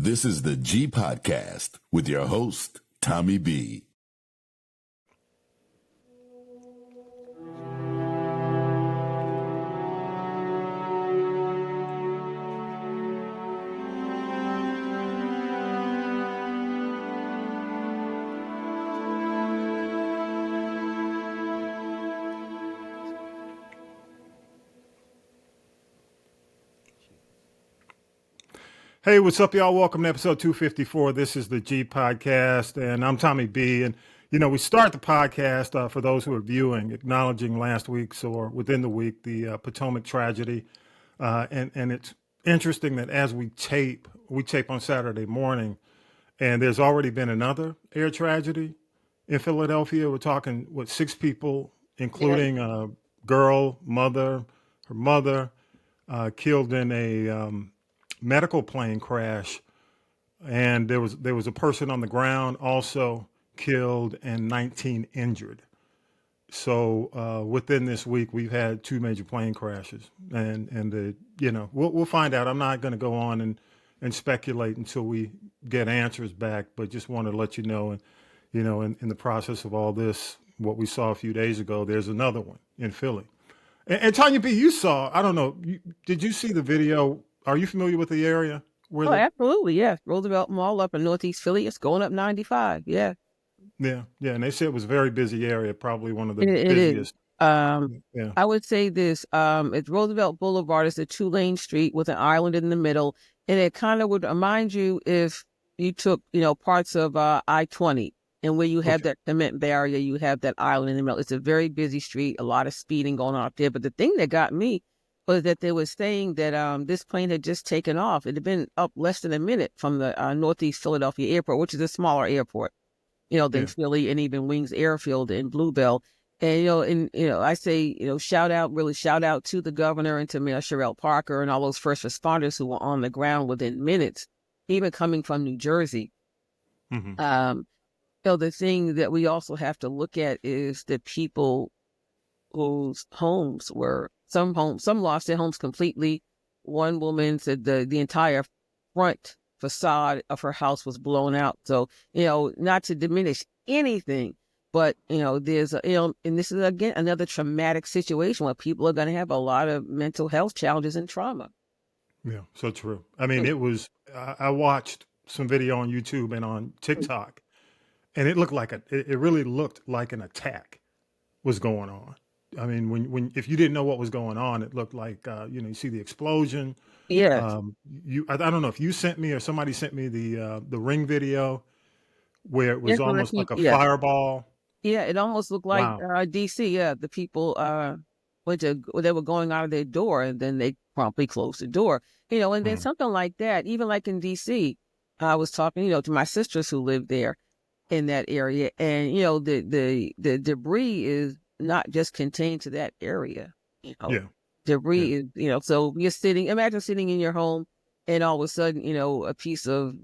This is the G Podcast with your host, Tommy B. Hey, what's up, y'all? Welcome to episode 254. This is the G Podcast, and I'm Tommy B. And, we start the podcast for those who are viewing, acknowledging last week's or within the week, the Potomac tragedy. And it's interesting that as we tape on Saturday morning, and there's already been another air tragedy in Philadelphia. We're talking, 6 people, including a girl, her mother, killed in a medical plane crash, and there was a person on the ground also killed and 19 injured. So within this week, we've had 2 major plane crashes, and we'll find out. I'm not going to go on and speculate until we get answers back, but just want to let you know, and in the process of all this, what we saw a few days ago, there's another one in Philly. And Tanya B, you saw, I don't know, did you see the video? Are you familiar with the area? Absolutely, yeah. Roosevelt Mall up in Northeast Philly. It's going up 95, yeah. Yeah, and they said it was a very busy area, probably one of the It busiest. is. I would say this, it's Roosevelt Boulevard. It's a 2-lane street with an island in the middle. And it kind of would remind you if you took, parts of I-20 and where you have that cement barrier, you have that island in the middle. It's a very busy street, a lot of speeding going on up there. But the thing that got me was that they were saying that this plane had just taken off. It had been up less than a minute from the Northeast Philadelphia airport, which is a smaller airport, than Philly and even Wings Airfield in Bluebell. And, I say, shout out to the governor and to Mayor Sherelle Parker and all those first responders who were on the ground within minutes, even coming from New Jersey. Mm-hmm. The thing that we also have to look at is the people whose homes were, some lost their homes completely. One woman said the entire front facade of her house was blown out. So, not to diminish anything, but, there's and this is, again, another traumatic situation where people are going to have a lot of mental health challenges and trauma. Yeah, so true. I mean, it was, I watched some video on YouTube and on TikTok, and it really looked like an attack was going on. I mean, if you didn't know what was going on, it looked like, you see the explosion. Yeah. I don't know if you sent me or somebody sent me the Ring video where it was almost like a fireball. Yeah, it almost looked like DC. Yeah, the people they were going out of their door, and then they promptly closed the door. And then something like that, even like in DC, I was talking, to my sisters who live there in that area, and the debris is not just contained to that area. Debris is, so imagine sitting in your home and all of a sudden, a piece of,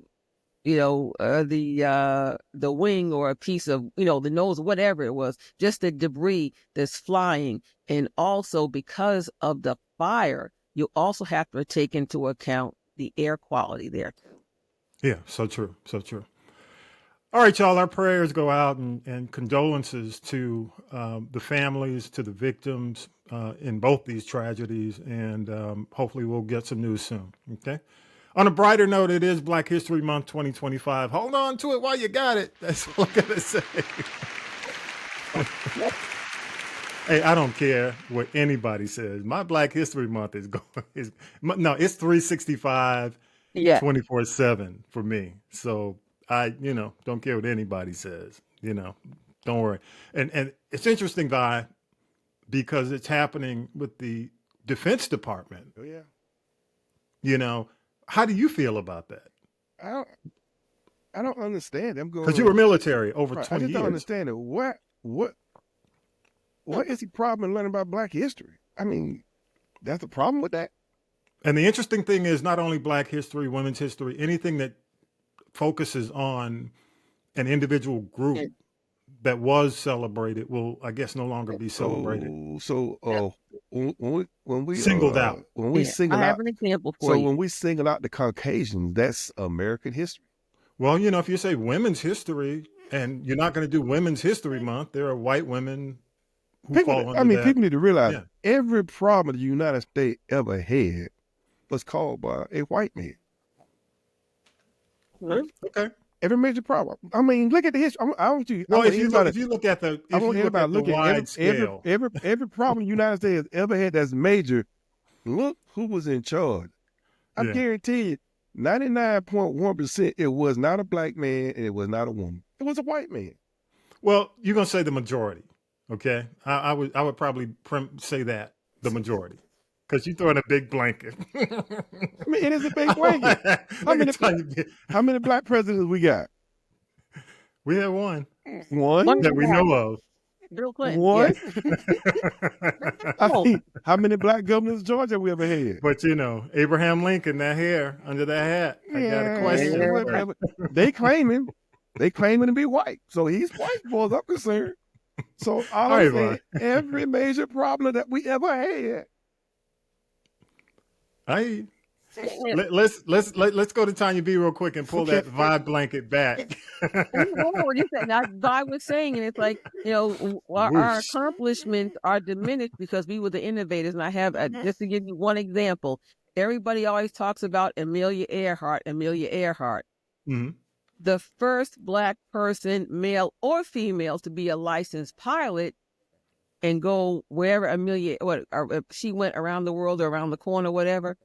the wing or a piece of, the nose, whatever it was, just the debris that's flying. And also because of the fire, you also have to take into account the air quality there. Yeah, so true. So true. All right, y'all, our prayers go out and condolences to the families, to the victims in both these tragedies, and hopefully we'll get some news soon, okay? On a brighter note, it is Black History Month 2025. Hold on to it while you got it. That's all I gotta say. Hey, I don't care what anybody says. My Black History Month it's 365, 24/7 for me. So I, don't care what anybody says, don't worry. And it's interesting, Vi, because it's happening with the Defense Department. Oh, yeah. How do you feel about that? I don't understand them going. Because you were military over 20 I just years. don't understand it. What is the problem in learning about Black history? I mean, that's the problem with that. And the interesting thing is not only Black history, women's history, anything that focuses on an individual group that was celebrated will, I guess, no longer be celebrated. So when we singled out. When we single I out, have an example for you. when we single out the Caucasians, that's American history. Well, if you say women's history, and you're not going to do Women's History Month, there are white women who fall under that. People need to realize Yeah. every problem the United States ever had was caused by a white man. Okay. Every major problem. I mean, look at the history. I want you. Well, if you look at the wide scale, every problem the United States has ever had that's major. Look who was in charge. I guarantee you, 99.1%, it was not a black man and it was not a woman. It was a white man. Well, you're gonna say the majority, okay? I would probably say that the majority, because you throw in a big blanket. I mean, it is a big blanket. How many black presidents we got? We had one. One that we know of. Bill Clinton. One. Yes. I mean, how many black governors of Georgia we ever had? But Abraham Lincoln, that hair under that hat. I got a question. They claim him to be white, so he's white, as far as I'm concerned. So I'm saying, every major problem that we ever had. Let's go to Tanya B real quick and pull that vibe blanket back. What you said. Now, Vibe was saying, and it's like, our accomplishments are diminished because we were the innovators. And I have, just to give you one example, everybody always talks about Amelia Earhart. Mm-hmm. The first black person, male or female, to be a licensed pilot and go wherever she went around the world or around the corner, whatever.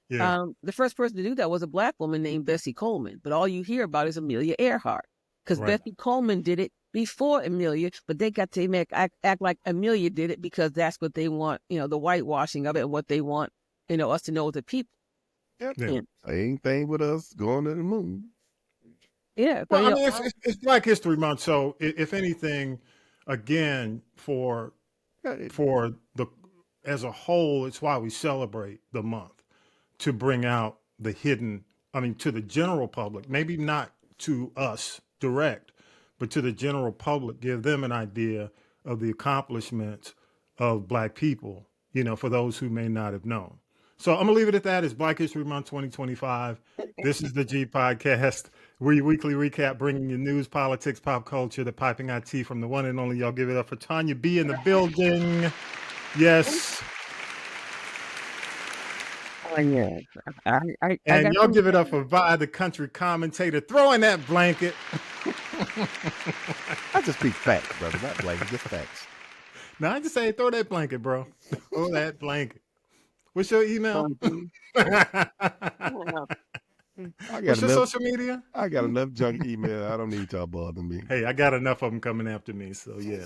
Yeah. The first person to do that was a black woman named Bessie Coleman, but all you hear about is Amelia Earhart, because Bessie Coleman did it before Amelia, but they got to act like Amelia did it because that's what they want, the whitewashing of it, and what they want, us to know as the people. Yeah. Same thing with us going to the moon. Yeah. Well, it's Black History Month, so if anything, again, for as a whole, it's why we celebrate the month, to bring out the hidden, to the general public, maybe not to us direct, but to the general public, give them an idea of the accomplishments of Black people, for those who may not have known. So I'm gonna leave it at that. It's Black History Month 2025. This is the G Podcast. We weekly recap, bringing you news, politics, pop culture, the piping hot tea from the one and only. Y'all give it up for Tanya B in the building. Yes. Oh, yeah. And y'all give it up for Vi, the country commentator, throwing that blanket. I just speak facts, brother, not blanket, just facts. No, I just say throw that blanket, bro. Throw that blanket. What's your email? What's your social media? I got enough junk email. I don't need y'all bothering me. Hey, I got enough of them coming after me, so yeah.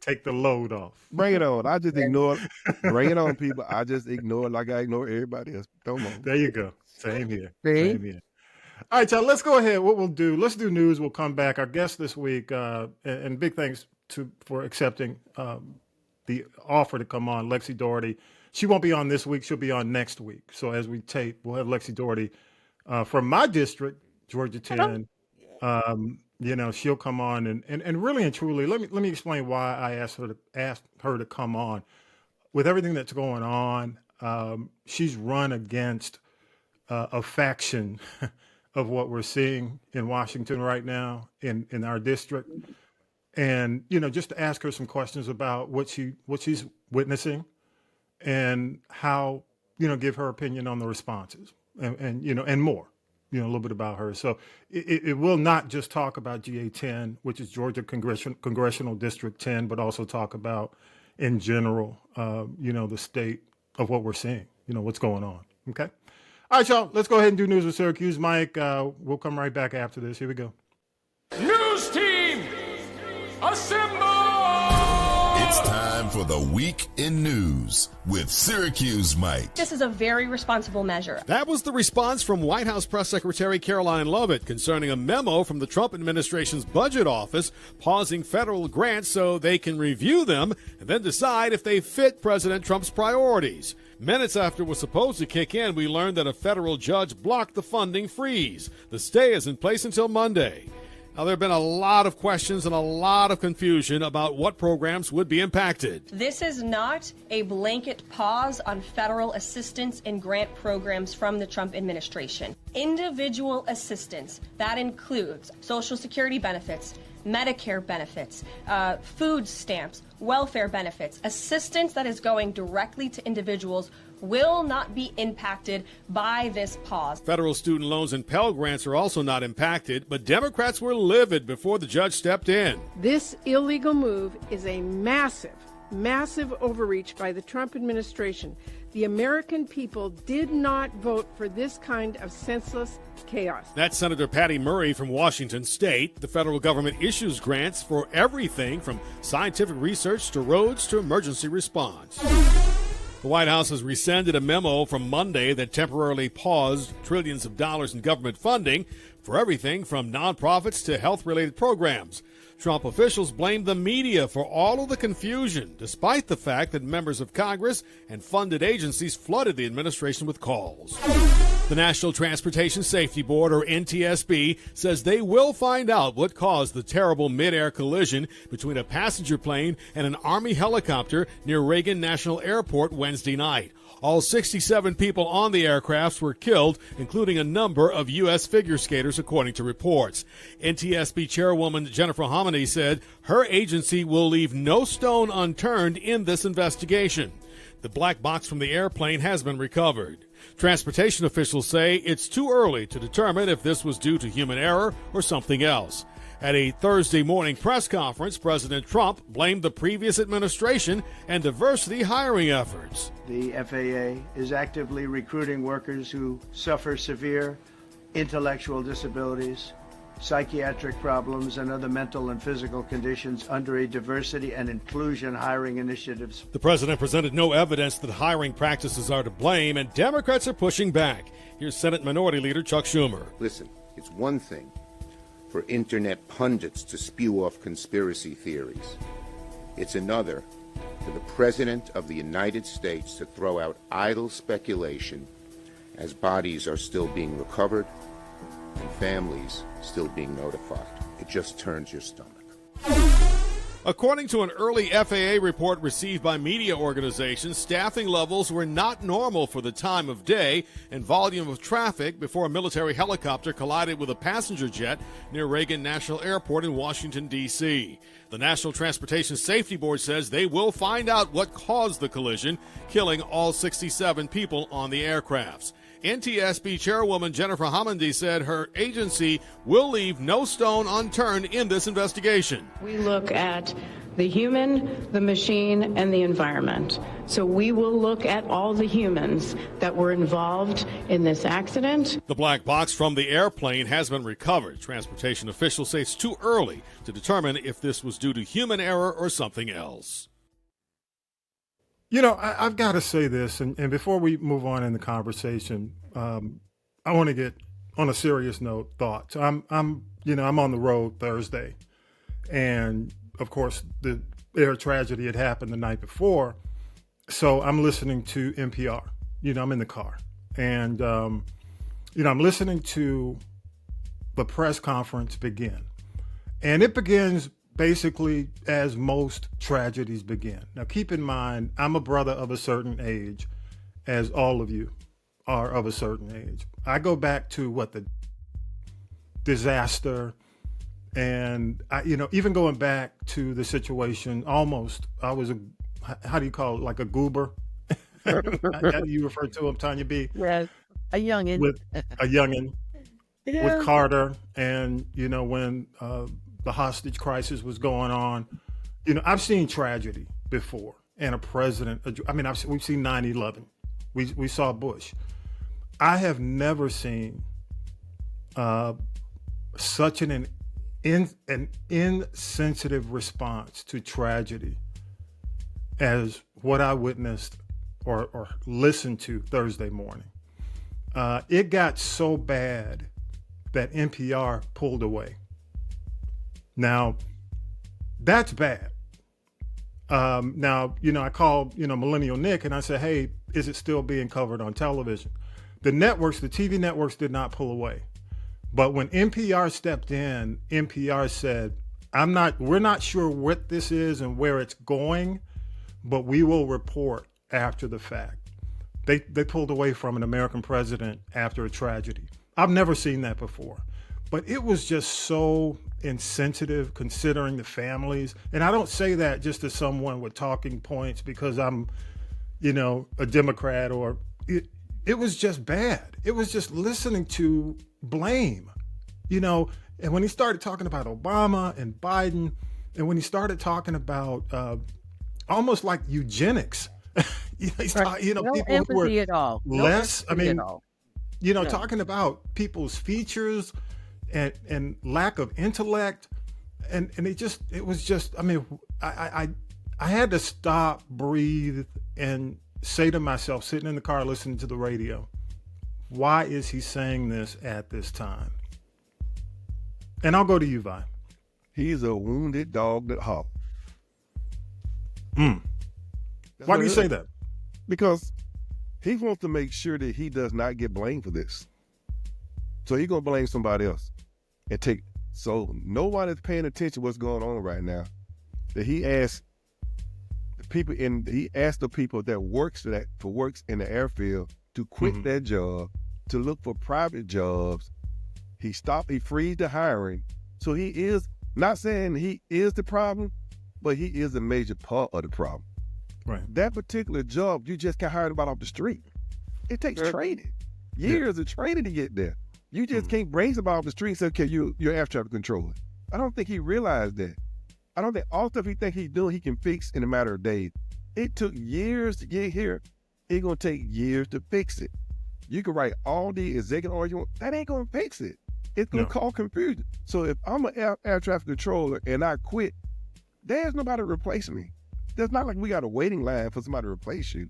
Take the load off. Bring it on. I just ignore it. Bring it on, people. I just ignore it like I ignore everybody else. Come on. There you go. Same here. Same here. All right, y'all, let's go ahead. What we'll do, let's do news. We'll come back. Our guest this week, and big thanks for accepting the offer to come on, Lexi Doherty. She won't be on this week. She'll be on next week. So as we tape, we'll have Lexi Doherty from my district, Georgia 10. She'll come on and really and truly, let me explain why I asked her to come on. With everything that's going on, she's run against a faction of what we're seeing in Washington right now in our district. And, just to ask her some questions about what she's witnessing and how, give her opinion on the responses and more, a little bit about her. So it will not just talk about GA10, which is Georgia Congressional District 10, but also talk about in general, the state of what we're seeing, what's going on. Okay. All right, y'all, let's go ahead and do news with Syracuse. Mike, we'll come right back after this. Here we go. News team, assemble! It's time for the Week in News with Syracuse Mike. This is a very responsible measure. That was the response from White House Press Secretary Caroline Lovett concerning a memo from the Trump administration's budget office pausing federal grants so they can review them and then decide if they fit President Trump's priorities. Minutes after it was supposed to kick in, we learned that a federal judge blocked the funding freeze. The stay is in place until Monday. Now, there have been a lot of questions and a lot of confusion about what programs would be impacted. This is not a blanket pause on federal assistance and grant programs from the Trump administration. Individual assistance, that includes Social Security benefits, Medicare benefits, food stamps, welfare benefits, assistance that is going directly to individuals will not be impacted by this pause. Federal student loans and Pell Grants are also not impacted, but Democrats were livid before the judge stepped in. This illegal move is a massive overreach by the Trump administration. The American people did not vote for this kind of senseless chaos. That's Senator Patty Murray from Washington State. The federal government issues grants for everything from scientific research to roads to emergency response. The White House has rescinded a memo from Monday that temporarily paused trillions of dollars in government funding for everything from nonprofits to health-related programs. Trump officials blamed the media for all of the confusion, despite the fact that members of Congress and funded agencies flooded the administration with calls. The National Transportation Safety Board, or NTSB, says they will find out what caused the terrible mid-air collision between a passenger plane and an Army helicopter near Reagan National Airport Wednesday night. All 67 people on the aircrafts were killed, including a number of U.S. figure skaters, according to reports. NTSB Chairwoman Jennifer Hominy said her agency will leave no stone unturned in this investigation. The black box from the airplane has been recovered. Transportation officials say it's too early to determine if this was due to human error or something else. At a Thursday morning press conference, President Trump blamed the previous administration and diversity hiring efforts. The FAA is actively recruiting workers who suffer severe intellectual disabilities, psychiatric problems, and other mental and physical conditions under a diversity and inclusion hiring initiatives. The president presented no evidence that hiring practices are to blame, and Democrats are pushing back. Here's Senate Minority Leader Chuck Schumer. Listen, it's one thing for internet pundits to spew off conspiracy theories. It's another for the President of the United States to throw out idle speculation as bodies are still being recovered and families still being notified. It just turns your stomach. According to an early FAA report received by media organizations, staffing levels were not normal for the time of day and volume of traffic before a military helicopter collided with a passenger jet near Reagan National Airport in Washington, D.C. The National Transportation Safety Board says they will find out what caused the collision, killing all 67 people on the aircrafts. NTSB Chairwoman Jennifer Homendy said her agency will leave no stone unturned in this investigation. We look at the human, the machine, and the environment. So we will look at all the humans that were involved in this accident. The black box from the airplane has been recovered. Transportation officials say it's too early to determine if this was due to human error or something else. You know, I've got to say this, and before we move on in the conversation, I want to get on a serious note thoughts. I'm on the road Thursday, and of course the air tragedy had happened the night before, so I'm listening to NPR. I'm in the car, and I'm listening to the press conference begin, and it begins basically as most tragedies begin. Now, keep in mind, I'm a brother of a certain age, as all of you are of a certain age. I go back to the disaster, and even going back to the situation, almost, I was how do you call it, like a goober? How do you refer to him, Tanya B? Yeah, a youngin. With a youngin, yeah. With Carter, and when the hostage crisis was going on. I've seen tragedy before, and a president. We've seen 9/11. We saw Bush. I have never seen such an insensitive response to tragedy as what I witnessed or listened to Thursday morning. It got so bad that NPR pulled away. Now, that's bad. I called, Millennial Nick, and I said, hey, is it still being covered on television? The TV networks did not pull away. But when NPR stepped in, NPR said, we're not sure what this is and where it's going, but we will report after the fact. They pulled away from an American president after a tragedy. I've never seen that before. But it was just so insensitive considering the families. And I don't say that just as someone with talking points because I'm, a Democrat or it was just bad. It was just listening to blame, and when he started talking about Obama and Biden, and when he started talking about almost like eugenics, No people empathy who were at all. less, No. talking about people's features and lack of intellect. And it was just, I had to stop, breathe, and say to myself, sitting in the car listening to the radio, why is he saying this at this time? And I'll go to you, Vi. He's a wounded dog that hops. Why do you say that? Because he wants to make sure that he does not get blamed for this. So he's going to blame somebody else. So nobody's paying attention to what's going on right now. That he asked the people that works in the airfield to quit their job, to look for private jobs. He frees the hiring. So he is not saying he is the problem, but he is a major part of the problem. Right. That particular job, you just can't hire anybody off the street. It takes training, years of training to get there. You just can't bring somebody off the street and say, okay, you're air traffic controller. I don't think he realized that. I don't think all stuff he think he's doing, he can fix in a matter of days. It took years to get here. It's going to take years to fix it. You can write all the executive orders you want. That ain't going to fix it. It's going to cause confusion. So if I'm an air traffic controller and I quit, there's nobody to replace me. There's not like we got a waiting line for somebody to replace you.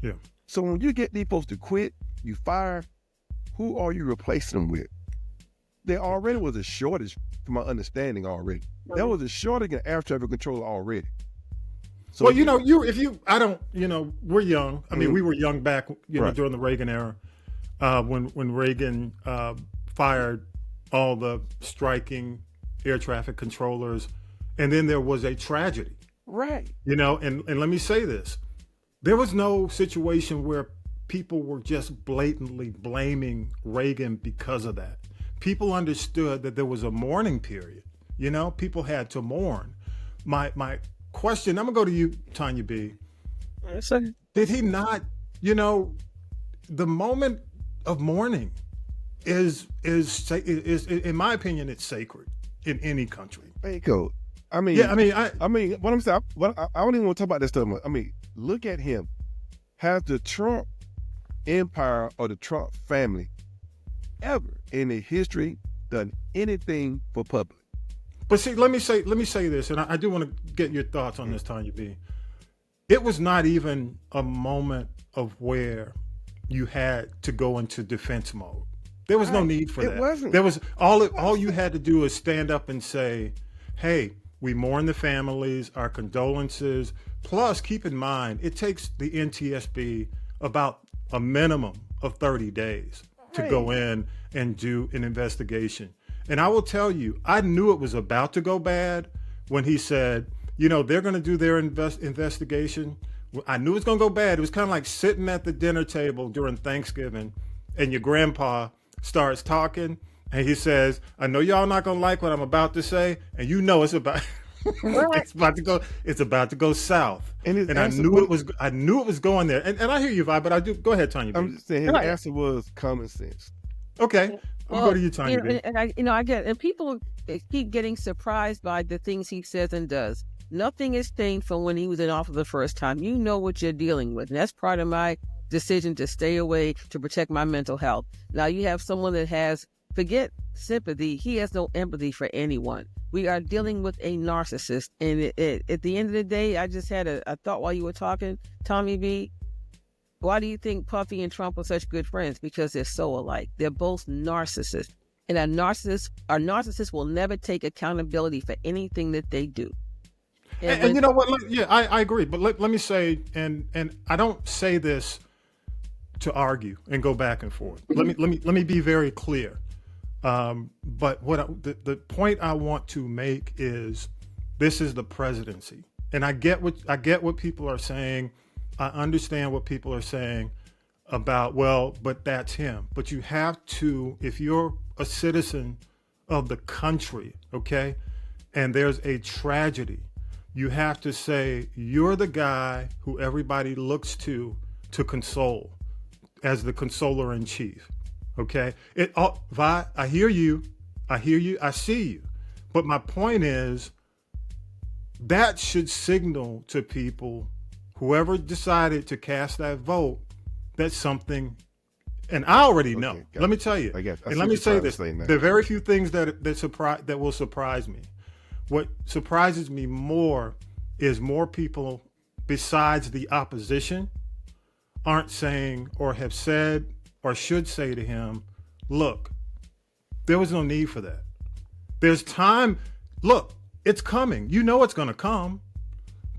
Yeah. So when you get these folks to quit, you fire, who are you replacing them with? There already was a shortage, from my understanding already. There was a shortage in air traffic controller already. So well, we're young. I mean, we were young back, during the Reagan era, when Reagan fired all the striking air traffic controllers, and then there was a tragedy. Right. And let me say this. There was no situation where people were just blatantly blaming Reagan because of that. People understood that there was a mourning period. People had to mourn. My question, I'm gonna go to you, Tanya B. Did he not, the moment of mourning is in my opinion, it's sacred in any country. There you go. What I'm saying, I don't even want to talk about this stuff. Look at him. Has the Trump empire or the Trump family ever in the history done anything for public? But see, let me say this, and I do want to get your thoughts on this, Tanya B. It was not even a moment of where you had to go into defense mode. There was no need for that. It wasn't. There was all you had to do is stand up and say, hey, we mourn the families, our condolences. Plus, keep in mind, it takes the NTSB about a minimum of 30 days to go in and do an investigation. And I will tell you, I knew it was about to go bad when he said, they're going to do their investigation. I knew it was going to go bad. It was kind of like sitting at the dinner table during Thanksgiving and your grandpa starts talking and he says, I know y'all not going to like what I'm about to say. And it's about it's about to go south. And I knew it was going there. And I hear you, Vi, but I do. Go ahead, Tanya. I'm just saying his answer was common sense. Okay. I'll go to you, Tanya. And I get it. And people keep getting surprised by the things he says and does. Nothing has changed from when he was in office the first time. You know what you're dealing with. And that's part of my decision to stay away to protect my mental health. Now you have someone that has, forget sympathy, he has no empathy for anyone. We are dealing with a narcissist. And at the end of the day, I just had a thought while you were talking, Tommy B. Why do you think Puffy and Trump are such good friends? Because they're so alike. They're both narcissists. And a narcissist will never take accountability for anything that they do. And you know what? I agree. But let me say, and I don't say this to argue and go back and forth. Let me be very clear. But the point I want to make is this is the presidency. And I get what people are saying. I understand what people are saying about, well, but that's him. But you have to, if you're a citizen of the country, okay, and there's a tragedy, you have to say you're the guy who everybody looks to console, as the consoler in chief. Okay, Vi, I hear you, I see you. But my point is that should signal to people, whoever decided to cast that vote, that something, and I already know. Let me tell you, and let me say this: there are very few things that will surprise me. What surprises me more is more people besides the opposition aren't saying or have said or should say to him, look, there was no need for that. There's time. Look, it's coming. You know it's going to come.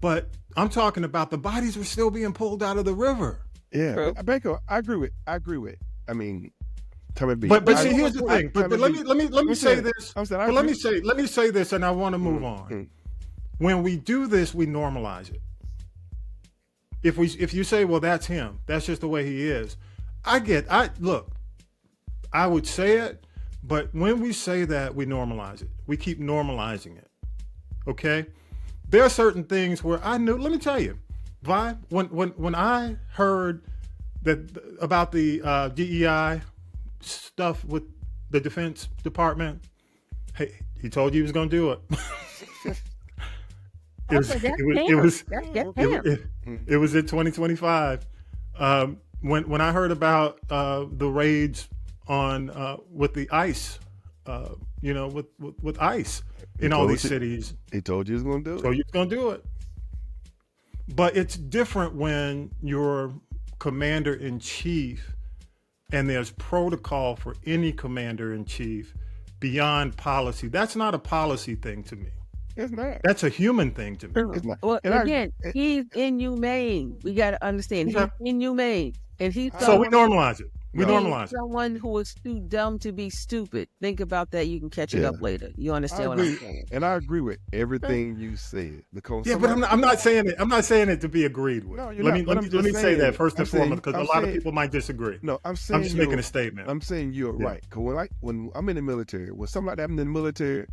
But I'm talking about the bodies were still being pulled out of the river. Yeah, Baker, I agree with. I mean, but see, here's the thing. But let me say this. Let me say this, and I want to move on. When we do this, we normalize it. If you say, well, that's him, that's just the way he is. Look, I would say it, but when we say that, we normalize it. We keep normalizing it. Okay? There are certain things where I knew. Let me tell you, Vi, when I heard that about the DEI stuff with the Defense Department, hey, he told you he was going to do it. It was in 2025. When I heard about the raids on with the ICE, with ICE in all these cities, he told you he was going to do it. So you're going to do it. But it's different when you're commander in chief, and there's protocol for any commander in chief beyond policy. That's not a policy thing to me. It's not. That's a human thing to me. It's not. Well, again, he's inhumane. We got to understand. He's inhumane. And so we normalize it. We normalize it. Someone who is too dumb to be stupid. Think about that. You can catch it up later. You understand what I'm saying? And I agree with everything you said. Because but I'm not saying it. I'm not saying it to be agreed with. No, let me say that first and foremost, because a lot of people might disagree. No, I'm just making a statement. I'm saying you're right. Because when I'm in the military, when something like that happens in the military,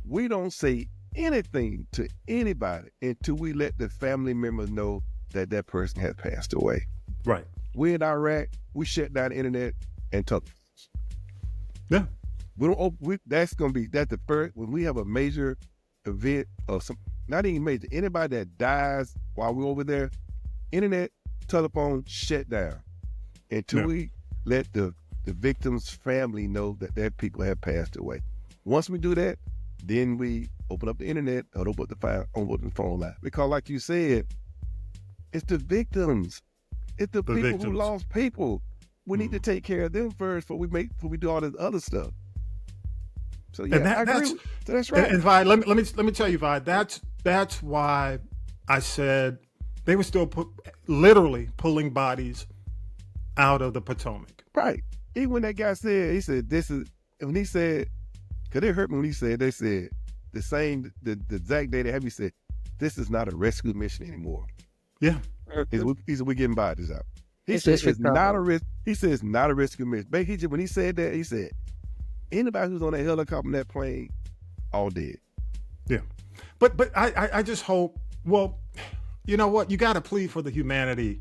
we don't say anything to anybody until we let the family members know that that person has passed away. Right. We in Iraq, we shut down the internet and took. Yeah. That's the first, when we have a major event or some, not even major, anybody that dies while we're over there, internet, telephone, shut down until we let the victim's family know that their people have passed away. Once we do that, then we open up the internet or open up the phone line. Because like you said, it's the victims. It's the people who lost people. We need to take care of them first before we do all this other stuff. So yeah, I agree. That's right. And Vi, let me tell you, Vi, that's why I said they were still literally pulling bodies out of the Potomac. Right. Even when that guy said, he said, this is, when he said, because it hurt me when he said, they said, the exact day they had me said, this is not a rescue mission anymore. Yeah. He said, we're getting bodies out. He said, it's not a risk. He said, it's not a rescue mission. When he said that, he said, anybody who's on that helicopter and that plane, all dead. Yeah. But I just hope, well, you know what? You got to plead for the humanity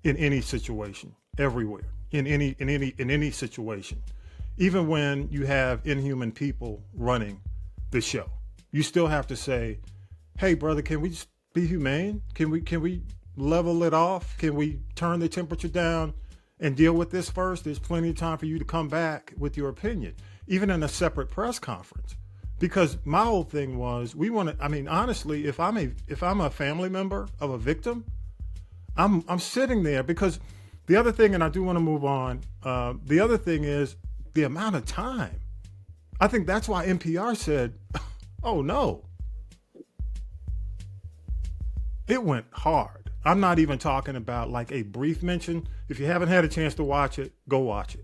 in any situation, everywhere, in any situation. Even when you have inhuman people running the show, you still have to say, hey, brother, can we just be humane? Can we level it off? Can we turn the temperature down and deal with this first? There's plenty of time for you to come back with your opinion, even in a separate press conference. Because my whole thing was, honestly, if I'm a family member of a victim, I'm sitting there, because the other thing, and I do want to move on, the other thing is the amount of time. I think that's why NPR said, oh no. It went hard. I'm not even talking about like a brief mention. If you haven't had a chance to watch it, go watch it.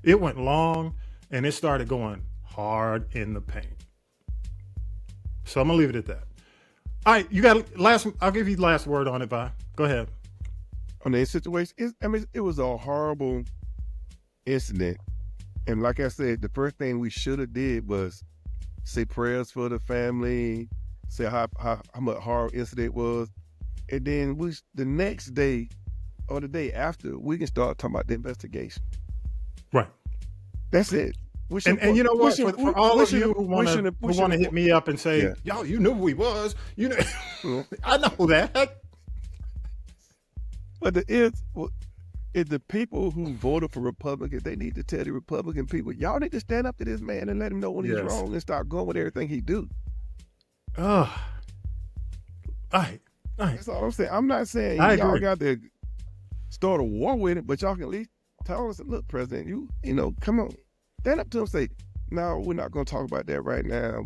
It went long. and it started going hard in the paint. So I'm gonna leave it at that. All right, you got last. I'll give you the last word on it, Vi. Go ahead. On the situation, it was a horrible incident, and like I said, the first thing we should have did was say prayers for the family, say how much horrible incident was, and then the next day or the day after, we can start talking about the investigation. Right. That's it. And you know what? For all of you who want to hit me up and say, "Yo, you knew who he was," you know, I know that. But the people who voted for Republicans, they need to tell the Republican people, y'all need to stand up to this man and let him know when he's wrong and start going with everything he do. All right. That's all I'm saying. I'm not saying y'all got to start a war with it, but y'all can at least tell us, look, President, you know, come on. Stand up to him and say, no, we're not going to talk about that right now.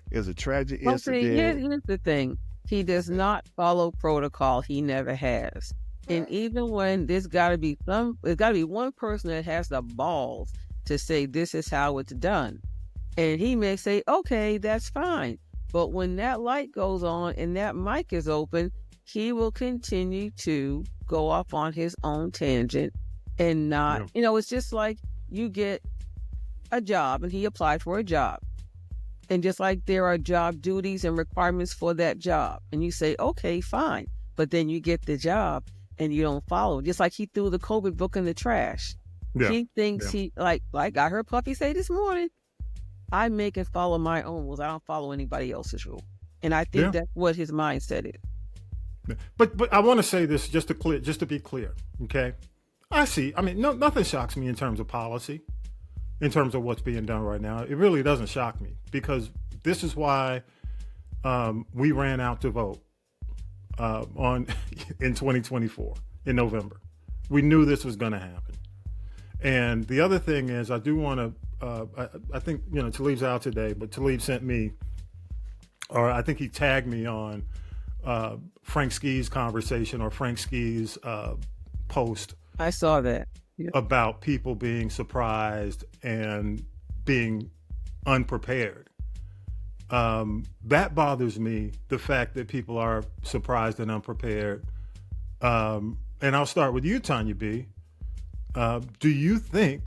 It's a tragic incident. Here's the thing. He does not follow protocol. He never has. And even when there's got to be one person that has the balls to say this is how it's done. And he may say, okay, that's fine. But when that light goes on and that mic is open, he will continue to go off on his own tangent and not, it's just like you get a job and he applied for a job. And just like there are job duties and requirements for that job. And you say, okay, fine. But then you get the job and you don't follow. Just like he threw the COVID book in the trash. Yeah. He thinks he, like I heard Puffy say this morning, I make and follow my own rules. I don't follow anybody else's rule. And I think that's what his mindset is. But I want to say this just to be clear, okay? Nothing shocks me in terms of policy. In terms of what's being done right now, it really doesn't shock me because this is why we ran out to vote in 2024 in November. We knew this was going to happen. And the other thing is, I do want to. I think Talib's out today, but Talib sent me, or I think he tagged me on Frank Ski's conversation or Frank Ski's post. I saw that. About people being surprised and being unprepared. That bothers me, the fact that people are surprised and unprepared. And I'll start with you, Tanya B. Do you think,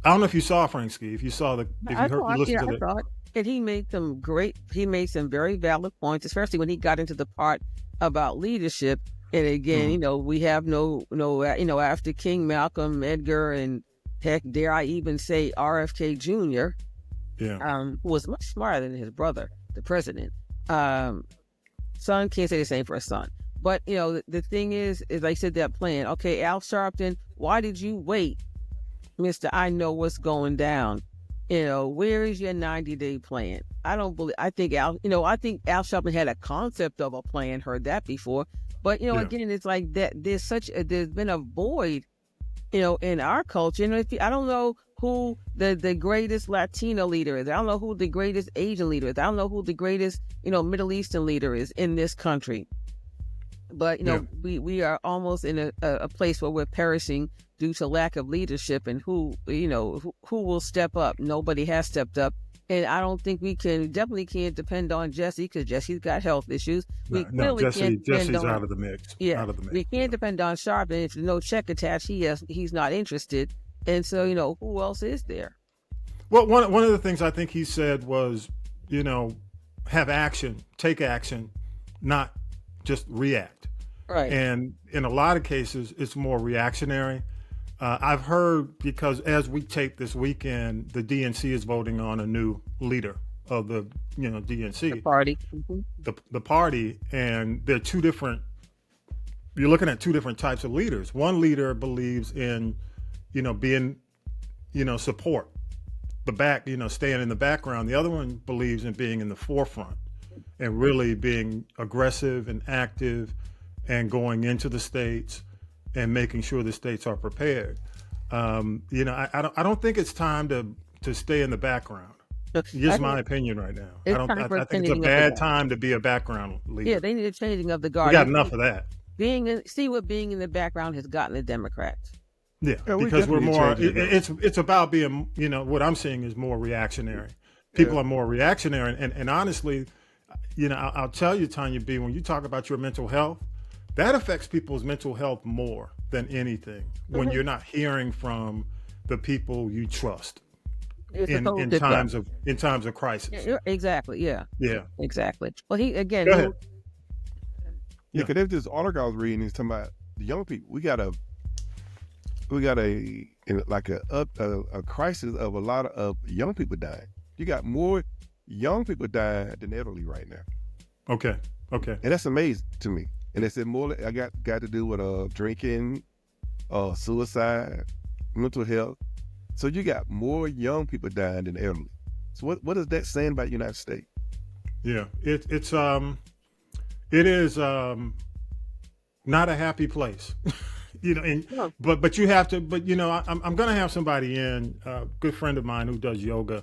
I don't know if you saw Frank Ski, if you saw I saw it. And he made some very valid points, especially when he got into the part about leadership. And again, we have no, after King, Malcolm, Edgar, and heck, dare I even say RFK Jr., who was much smarter than his brother, the president. Son can't say the same for a son. But, the thing is I said that plan. Okay, Al Sharpton, why did you wait, Mr. I know what's going down? Where is your 90-day plan? I think Al Sharpton had a concept of a plan, heard that before. But, again, it's like that. There's been a void, in our culture. I don't know who the greatest Latino leader is. I don't know who the greatest Asian leader is. I don't know who the greatest, Middle Eastern leader is in this country. But, we are almost in a place where we're perishing due to lack of leadership and who will step up. Nobody has stepped up. And I don't think definitely can't depend on Jesse because Jesse's got health issues. Jesse's out of the mix. Yeah, we can't depend on Sharp. And if there's no check attached, he's not interested. And so, who else is there? Well, one of the things I think he said was, have action, take action, not just react. Right. And in a lot of cases, it's more reactionary. I've heard, because as we tape this weekend, the DNC is voting on a new leader of the, DNC. The party. The party, and they're you're looking at two different types of leaders. One leader believes in, being, support, staying in the background. The other one believes in being in the forefront and really being aggressive and active and going into the states and making sure the states are prepared. I don't think it's time to stay in the background. Just my opinion right now. I think it's a bad time to be a background leader. Yeah, they need a changing of the guard. We got enough of that. Being in the background has gotten the Democrats. Yeah, because we're more. It's about being. What I'm seeing is more reactionary. People are more reactionary, and honestly, I'll tell you, Tanya B, when you talk about your mental health, that affects people's mental health more than anything. When you're not hearing from the people you trust in times of crisis. Exactly. Yeah. Yeah. Exactly. Well, Go ahead. Because there's this article I was reading. It's talking about the young people. We got a crisis of a lot of young people dying. You got more young people dying than elderly right now. Okay. And that's amazing to me. And they said more. I got to do with drinking, suicide, mental health. So you got more young people dying than elderly. So what is that saying about the United States? Yeah, it is not a happy place. But you have to. But I'm going to have somebody in. A good friend of mine who does yoga,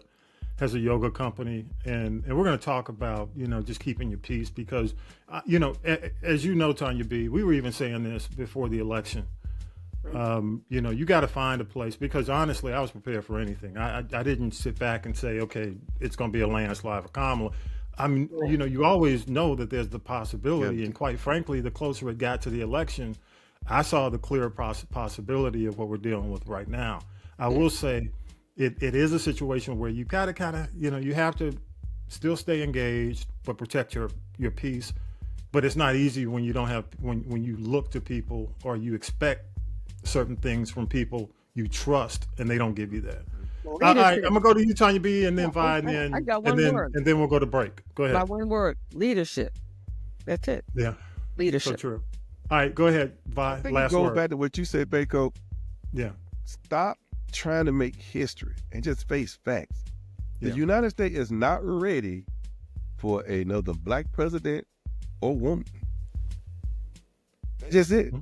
has a yoga company, and we're going to talk about just keeping your peace because as you know, Tanya B, we were even saying this before the election. You got to find a place because honestly, I was prepared for anything. I didn't sit back and say, okay, it's going to be a landslide for Kamala. I mean, you always know that there's the possibility, and quite frankly, the closer it got to the election, I saw the clear possibility of what we're dealing with right now. I will say it is a situation where you got to kind of, you have to still stay engaged, but protect your peace. But it's not easy when you don't have, when you look to people or you expect certain things from people you trust and they don't give you that. All right, I'm gonna go to you, Tanya B, and then Vi, and then we'll go to break. Go ahead. My one word: leadership. That's it. Yeah, leadership. So true. All right, go ahead, Vi. Last word. Go back to what you said, Bako. Yeah. Stop trying to make history and just face facts. The Yeah. United States is not ready for another black president or woman. That's just it.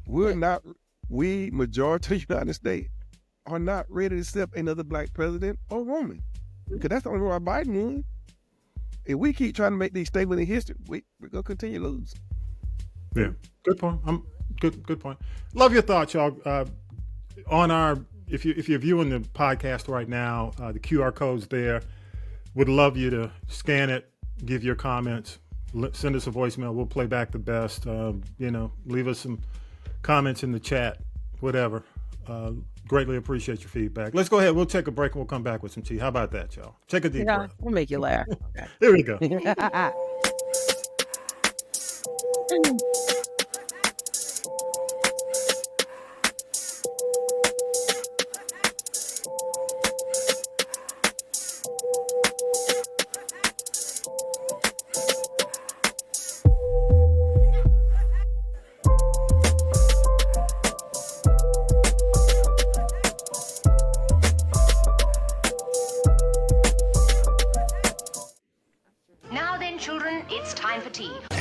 We're not. We, majority of the United States, are not ready to accept another black president or woman. Because that's the only way Biden won. If we keep trying to make these statements in history, we're going to continue to lose. Yeah, good point. Good point. Love your thoughts, y'all. On our, if you're viewing the podcast right now, the QR code's there. Would love you to scan it, give your comments, send us a voicemail. We'll play back the best. Leave us some comments in the chat, whatever. Greatly appreciate your feedback. Let's go ahead. We'll take a break and we'll come back with some tea. How about that, y'all? Take a deep breath. We'll make you laugh. Here we go.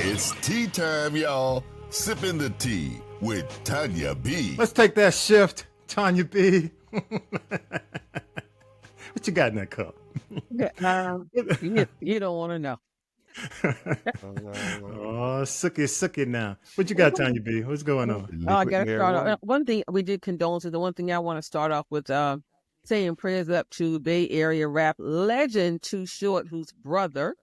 It's tea time, y'all. Sipping the tea with Tanya B. Let's take that shift, Tanya B. What you got in that cup? You don't want to know. Oh, sucky now. What you got, Tanya B? What's going on? I got to start off. One thing we did condolences. The one thing I want to start off with saying prayers up to Bay Area rap legend Too Short, whose brother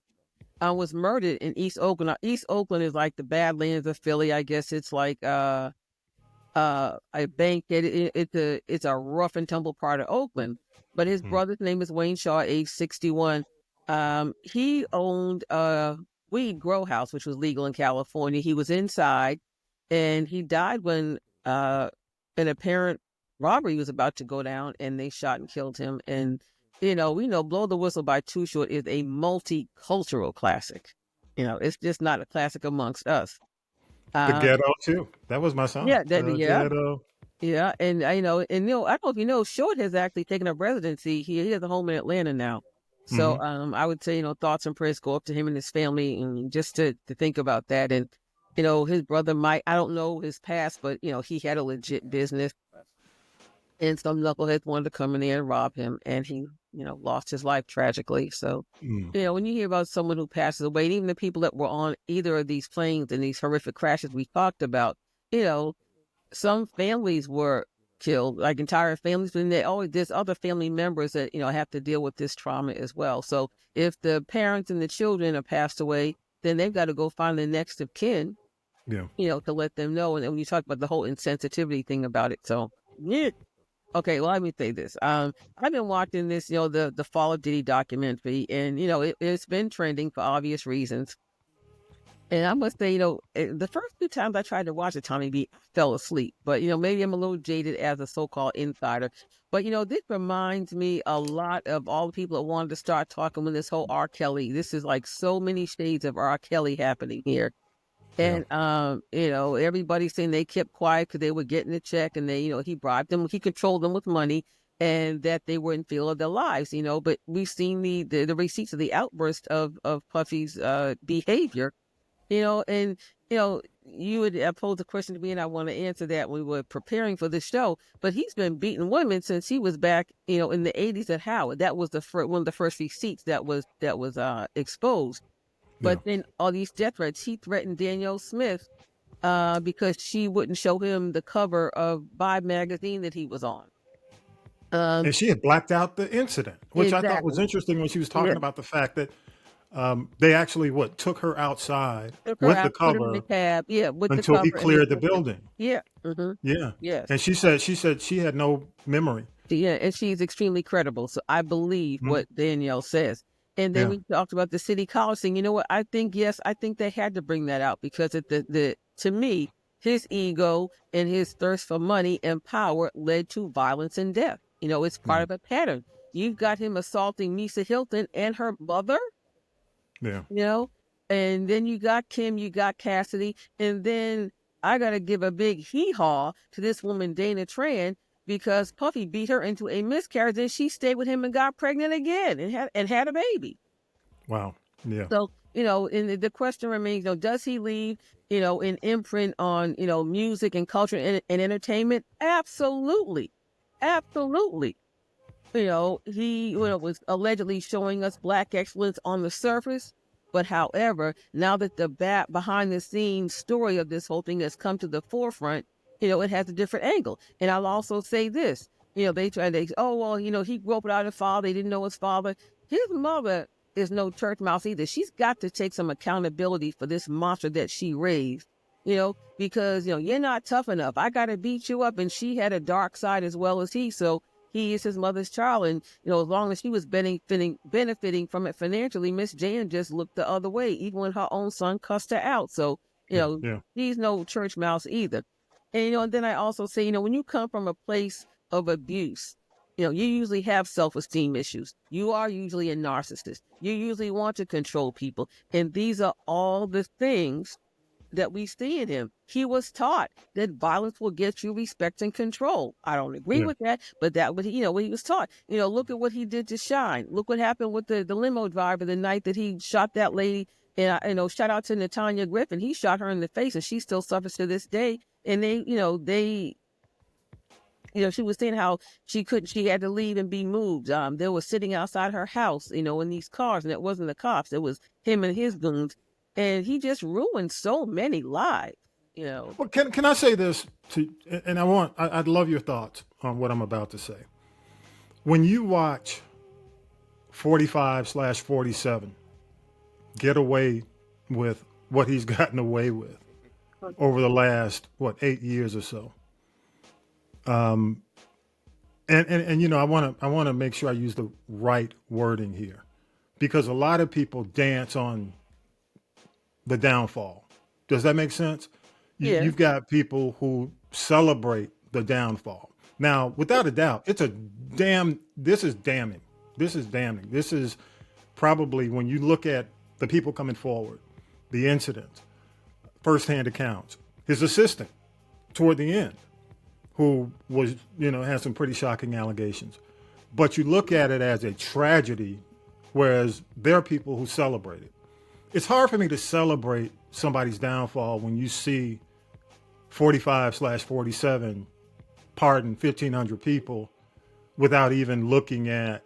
was murdered in East Oakland. Now, East Oakland is like the Badlands of Philly. I guess it's like a bank. It's a rough and tumble part of Oakland. But his brother's name is Wayne Shaw, age 61. He owned a weed grow house, which was legal in California. He was inside, and he died when an apparent robbery was about to go down, and they shot and killed him. And we know Blow the Whistle by Too Short is a multicultural classic. It's just not a classic amongst us. The Ghetto, too. That was my song. Yeah, Ghetto. Yeah, and I don't know if you know, Short has actually taken up residency. He has a home in Atlanta now. So I would say, thoughts and prayers go up to him and his family, and just to think about that. And, his brother I don't know his past, but, he had a legit business. And some knuckleheads wanted to come in there and rob him, and he, lost his life tragically. So, when you hear about someone who passes away, and even the people that were on either of these planes and these horrific crashes we talked about, some families were killed, like entire families, but then there's other family members that, have to deal with this trauma as well. So if the parents and the children are passed away, then they've got to go find the next of kin, to let them know. And when you talk about the whole insensitivity thing about it. So, yeah. Okay, well, let me say this. I've been watching this, the Fall of Diddy documentary, and, it's been trending for obvious reasons. And I must say, the first few times I tried to watch it, Tommy B, I fell asleep. But, maybe I'm a little jaded as a so-called insider. But, this reminds me a lot of all the people that wanted to start talking with this whole R. Kelly. This is like so many shades of R. Kelly happening here. And, everybody's saying they kept quiet because they were getting a check and he bribed them. He controlled them with money and that they were in fear of their lives, but we've seen the receipts of the outburst of Puffy's behavior. And, you would pose a question to me and I want to answer that when we were preparing for this show, but he's been beating women since he was back, in the 80s at Howard. That was one of the first receipts that was exposed. But then all these death threats, he threatened Danielle Smith because she wouldn't show him the cover of Vibe magazine that he was on. And she had blacked out the incident, which I thought was interesting when she was talking about the fact that they actually took her outside with the cover, put her in the cab, until he cleared the building. Yeah. Yes. And she said she had no memory. Yeah, and she's extremely credible. So I believe what Danielle says. And then we talked about the City College thing. You know what? I think they had to bring that out because to me, his ego and his thirst for money and power led to violence and death. It's part of a pattern. You've got him assaulting Misa Hilton and her mother. Yeah. And then you got Kim, you got Cassidy, and then I got to give a big hee-haw to this woman, Dana Tran, because Puffy beat her into a miscarriage and she stayed with him and got pregnant again and had a baby. Wow. Yeah. So, and the question remains, does he leave, an imprint on, music and culture and entertainment? Absolutely. Absolutely. He was allegedly showing us Black excellence on the surface. But however, now that the behind the scenes story of this whole thing has come to the forefront, it has a different angle. And I'll also say this, they try to, he grew up without a father. They didn't know his father. His mother is no church mouse either. She's got to take some accountability for this monster that she raised, because, you're not tough enough. I got to beat you up. And she had a dark side as well as he. So he is his mother's child. And, as long as she was benefiting from it financially, Miss Jan just looked the other way, even when her own son cussed her out. So, she's no church mouse either. And, and then I also say, when you come from a place of abuse, you usually have self-esteem issues. You are usually a narcissist. You usually want to control people. And these are all the things that we see in him. He was taught that violence will get you respect and control. I don't agree with that, but that was, what he was taught. Look at what he did to Shine. Look what happened with the limo driver the night that he shot that lady. And, shout out to Natanya Griffin. He shot her in the face and she still suffers to this day. And she was saying how she had to leave and be moved. They were sitting outside her house, in these cars, and it wasn't the cops. It was him and his goons. And he just ruined so many lives, Well, can I say this and I'd love your thoughts on what I'm about to say. When you watch 45/47 get away with what he's gotten away with over the last 8 years or so. And I want to make sure I use the right wording here, because a lot of people dance on the downfall. Does that make sense? You've got people who celebrate the downfall. Now, without a doubt, this is damning. This is damning. This is probably, when you look at the people coming forward, the incidents, firsthand accounts, his assistant toward the end, who was, had some pretty shocking allegations. But you look at it as a tragedy, whereas there are people who celebrate it. It's hard for me to celebrate somebody's downfall when you see 45/47 pardon 1,500 people without even looking at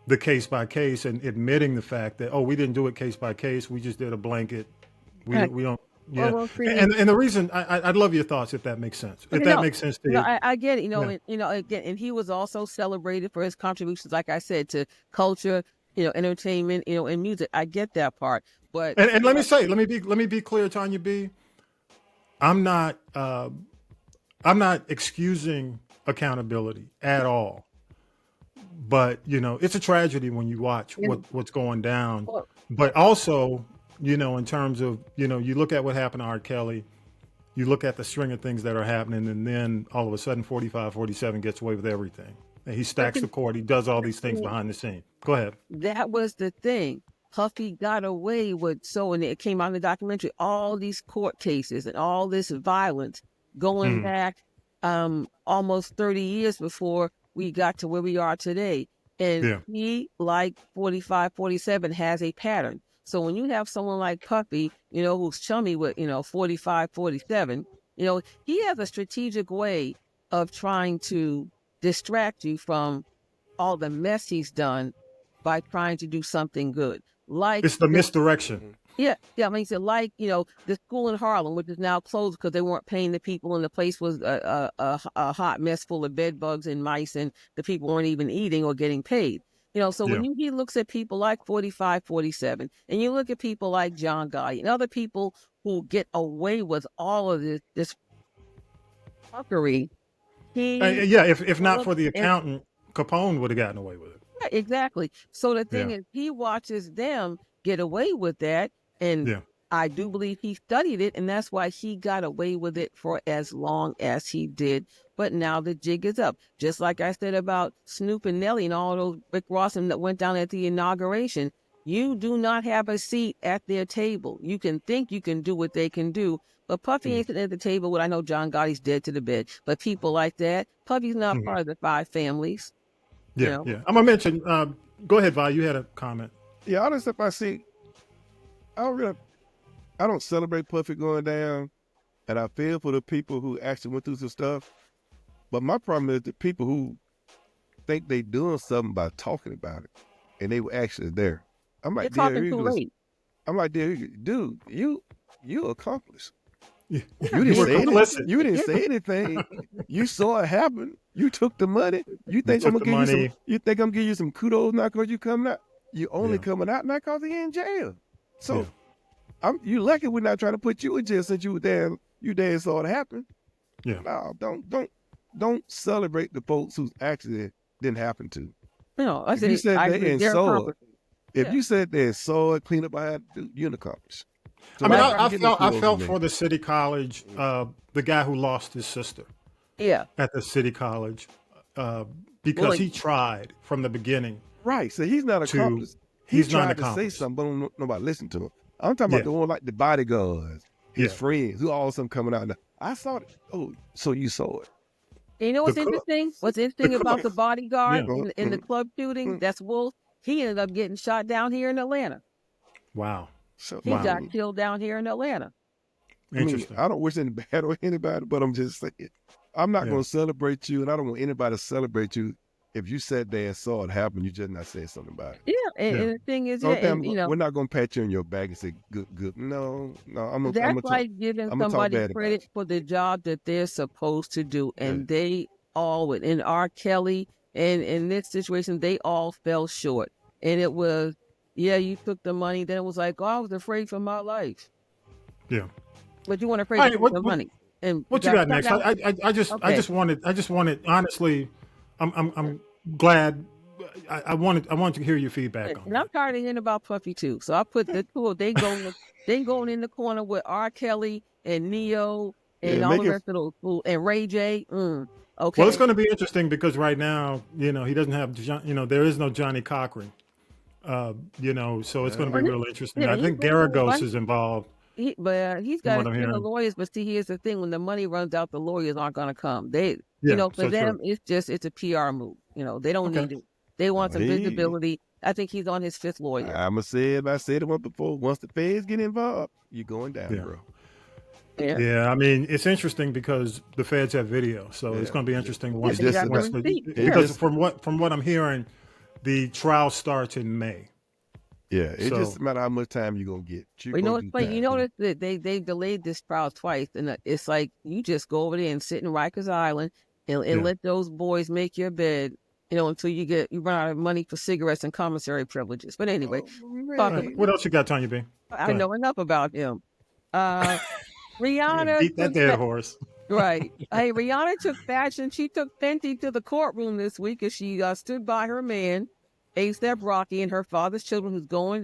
the case by case and admitting the fact that, we didn't do it case by case. We just did a blanket. We don't Yeah. And the reason I'd love your thoughts if that makes sense. If that makes sense to you. I get it. Again, and he was also celebrated for his contributions, like I said, to culture, entertainment, and music. I get that part. But and let me be clear, Tanya B. I'm not excusing accountability at all. But it's a tragedy when you watch what's going down. But also, in terms of you look at what happened to R. Kelly, you look at the string of things that are happening, and then all of a sudden 45, 47 gets away with everything. And he stacks the court. He does all these things behind the scene. Go ahead. That was the thing. Puffy got away with, and it came out in the documentary, all these court cases and all this violence going back almost 30 years before we got to where we are today. And he, like 45, 47, has a pattern. So when you have someone like Puffy, who's chummy with, 45, 47, he has a strategic way of trying to distract you from all the mess he's done by trying to do something good. Like it's the misdirection. Yeah. I mean, so like, the school in Harlem, which is now closed because they weren't paying the people and the place was a hot mess full of bed bugs and mice and the people weren't even eating or getting paid. So when he looks at people like 45, 47, and you look at people like John Gotti and other people who get away with all of this fuckery, if not for the accountant, Capone would have gotten away with it. Yeah, exactly. So the thing is, he watches them get away with that, and I do believe he studied it, and that's why he got away with it for as long as he did. But now the jig is up. Just like I said about Snoop and Nelly and all those Rick Ross that went down at the inauguration, you do not have a seat at their table. You can think you can do what they can do, but Puffy ain't sitting at the table with, I know John Gotti's dead to the bed, but people like that, Puffy's not part of the five families. Yeah. I'm going to mention, go ahead, Vi, you had a comment. Yeah, all this stuff I see, I don't celebrate Puffy going down, and I feel for the people who actually went through some stuff. But my problem is the people who think they doing something by talking about it, and they were actually there. I'm like, dude, you accomplished. You didn't say anything. You saw it happen. You took the money. You think I'm gonna give you some kudos now because you coming out? You only coming out now because you're in jail. So you lucky we're not trying to put you in jail since you were there. You there and saw it happen. Yeah. No, don't celebrate the folks who actually didn't happen to. If you said they saw it, clean up behind, you're accomplished. So I felt for the city college, the guy who lost his sister. Yeah. At the city college, because he tried from the beginning. Right. So he's not accomplished. He tried to say something, but nobody listened to him. I'm talking about the one like the bodyguards, his friends, who all of a sudden coming out. I saw it. Oh, so you saw it. And you know what's interesting? What's interesting about the bodyguard in the club shooting? That's Wolf. He ended up getting shot down here in Atlanta. Wow. So he got killed down here in Atlanta. Interesting. I don't wish any bad on anybody, but I'm just saying, I'm not going to celebrate you, and I don't want anybody to celebrate you. If you sat there and saw it happen, you just not saying something about it. Yeah, and the thing is, we're not going to pat you on your back and say, good. No. That's like giving somebody credit for the job that they're supposed to do, and they all, in R. Kelly, and in this situation, they all fell short. And it was, you took the money. Then it was like, I was afraid for my life. Yeah. But you weren't afraid for the money. And what you got next? I just wanted, honestly, I'm glad. I wanted to hear your feedback on. And I'm tired of hearing about Puffy too. So I put the two. They going in the corner with R. Kelly and Neo and all the rest of those fools and Ray J. Okay. Well, it's going to be interesting because right now, he doesn't have, there is no Johnny Cochran. So it's going to be really interesting. I think Garagos is involved. But he's got to the lawyers. But see, here's the thing: when the money runs out, the lawyers aren't going to come. For them, it's a PR move. They don't need it. They want some visibility. I think he's on his fifth lawyer. I said it once before. Once the feds get involved, you're going down, bro. Yeah, I mean, it's interesting because the feds have video, so it's going to be interesting because from what I'm hearing, the trial starts in May. Yeah, it's just a matter how much time you're going to get. You know what's funny? You notice that they delayed this trial twice, and it's like you just go over there and sit in Rikers Island and let those boys make your bed, until you run out of money for cigarettes and commissary privileges. But anyway, what else you got, Tanya B? I know enough about him. Rihanna beat that dead horse. Right. Hey, Rihanna took fashion. She took Fenty to the courtroom this week as she stood by her man, A$AP Rocky, and her father's children, who's going,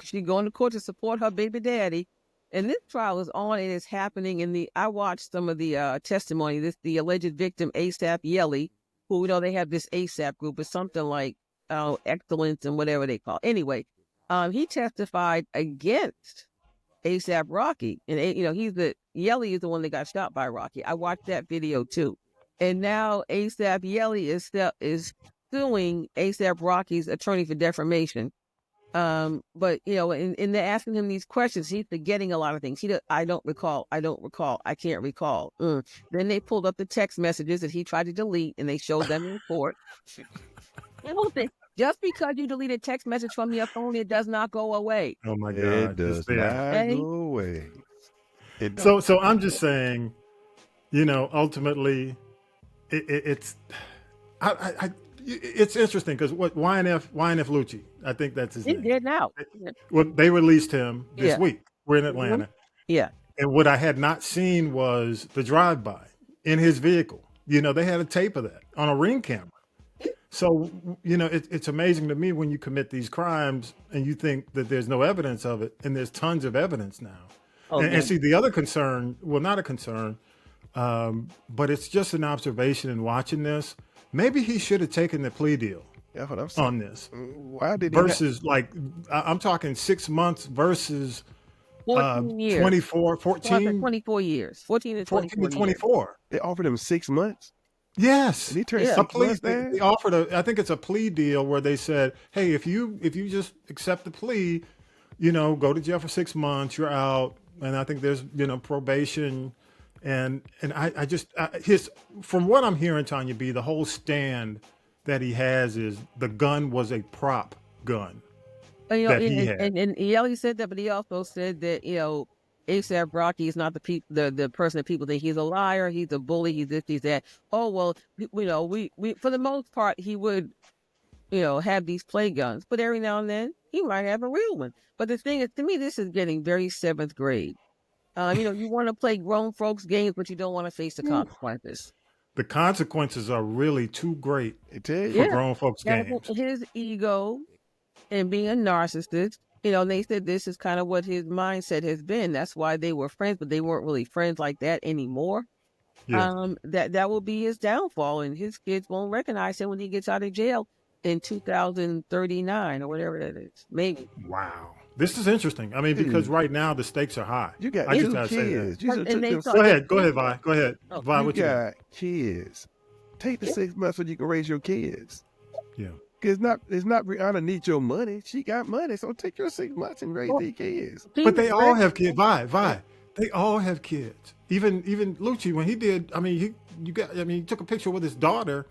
she's going to court to support her baby daddy. And this trial is on and it's happening I watched some of the testimony. The alleged victim, A$AP Yelly, who, they have this A$AP group. It's something like Excellence and whatever they call it. Anyway, he testified against A$AP Rocky. And, Yelly is the one that got shot by Rocky. I watched that video too. And now A$AP Yelly is suing A$AP Rocky's attorney for defamation. But and they're asking him these questions. He's forgetting a lot of things. I don't recall. I can't recall. Then they pulled up the text messages that he tried to delete, and they showed them in court. Just because you delete a text message from your phone, it does not go away. Oh my God! It does not go away. So I'm just saying, ultimately, it's interesting because what YNF Lucci, I think that's his name. He did now. Well, they released him this week. We're in Atlanta. Yeah. And what I had not seen was the drive-by in his vehicle. They had a tape of that on a Ring camera. So, it's amazing to me when you commit these crimes and you think that there's no evidence of it, and there's tons of evidence now. And see, the other concern, well, not a concern, but it's just an observation in watching this. Maybe he should have taken the plea deal on this. Why did versus I'm talking 6 months versus 14 years. 24 years. 14 to 24. They offered him 6 months. Yes. And he turned 6 months there. They offered I think it's a plea deal where they said, hey, if you just accept the plea, go to jail for 6 months, you're out. And I think there's, probation. And I just, from what I'm hearing, Tanya B, the whole stand that he has is the gun was a prop gun that he had. And Yelly said that, but he also said that, A$AP Rocky is not the person that people think he's a liar, he's a bully, he's this, he's that. Oh, well, we for the most part, he would, have these play guns, but every now and then he might have a real one. But the thing is, to me, this is getting very 7th grade. You want to play grown folks games, but you don't want to face the consequences. The consequences are really too great for grown folks games. His ego and being a narcissist, they said this is kind of what his mindset has been. That's why they were friends, but they weren't really friends like that anymore. Yeah. That will be his downfall, and his kids won't recognize him when he gets out of jail in 2039 or whatever that is. Maybe. Wow. This is interesting. I mean, because right now the stakes are high. You got 2 kids. Go ahead, Vi. Go ahead. Vi, you got kids. Take the 6 months so you can raise your kids. Yeah. It's not Rihanna needs your money. She got money, so take your 6 months and raise these kids. But they all have kids. Vi. They all have kids. Even Lucci, when he did, he took a picture with his daughter.